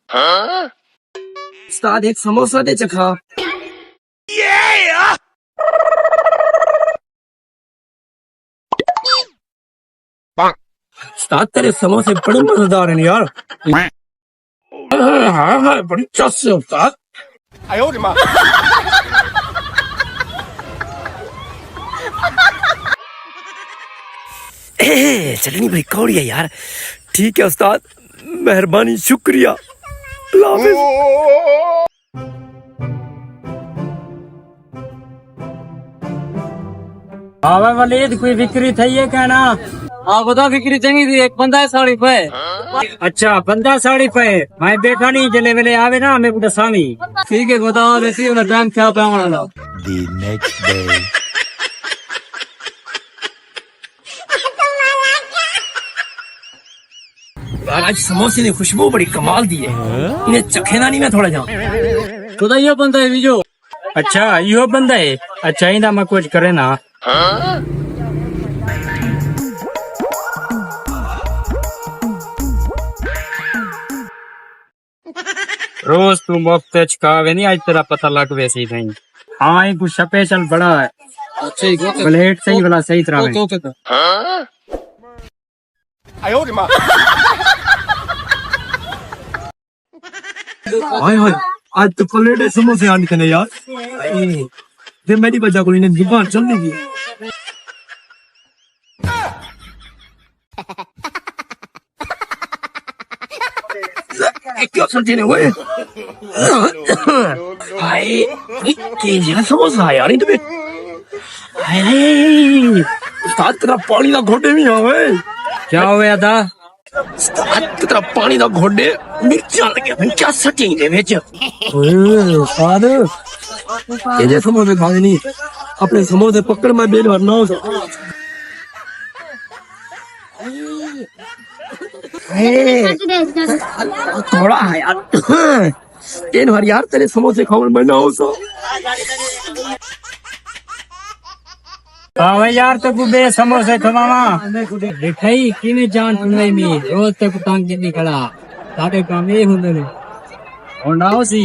उस्ताद एक समोसा दे चखा। उस्ताद तेरे समोसे बड़े मजेदार हैं यार। हाँ बड़ी चस है उस्ताद। चटनी भाई कौड़ी है यार। ठीक है उस्ताद, मेहरबानी, शुक्रिया। अल्लाह हाफिज। हाँ वलीद, कोई बिक्री थी है क्या ना? हाँ बता, बिक्री चंगी थी। एक बंदा है 60 पे। अच्छा बंदा 60 पे। मैं बैठा नहीं, जले वेले आवे ना मैं बुढ़ा सामी। ठीक है बताओ, वैसे वाला टाइम क्या पे आना। The next day. यार आज समोसे ने खुशबू बड़ी कमाल दी है। इन्हें चखे ना नहीं मैं थोड़ा जाऊं। खुदा यो बंदा है बीजो। अच्छा यो बंदा है। अच्छा इंदा मैं कुछ करे ना। रोज तू मुफ्त चखावे नहीं, आज तेरा पता लग वैसे ही नहीं। हाँ एक कुछ स्पेशल बड़ा है। अच्छा प्लेट सही वाला सही तरह में। हाय हाय आज तो प्लेट समोसे आने थे यार। ये मेरी वजह को इन्हें दुकान चलने की। क्या समझे हुए? हाय क्या समोसा यार इन तुम्हें। हाय उस्ताद तेरा पानी का घोटे भी आवे। क्या हुआ था? उस्ताद तेरा पानी का घोटे मिर्चा लगे क्या सटी दे बेच। उस्ताद ये जे समोसे खाने नहीं, अपने समोसे पकड़ में बेल भरना हो। थोड़ा है यार तीन बार यार तेरे समोसे खाने में ना हो सो। हाँ यार तो बे समोसे खवावा दिखाई कि में जान सुनने में रोज तक टांग के निकला सारे काम ये होने और ना सी।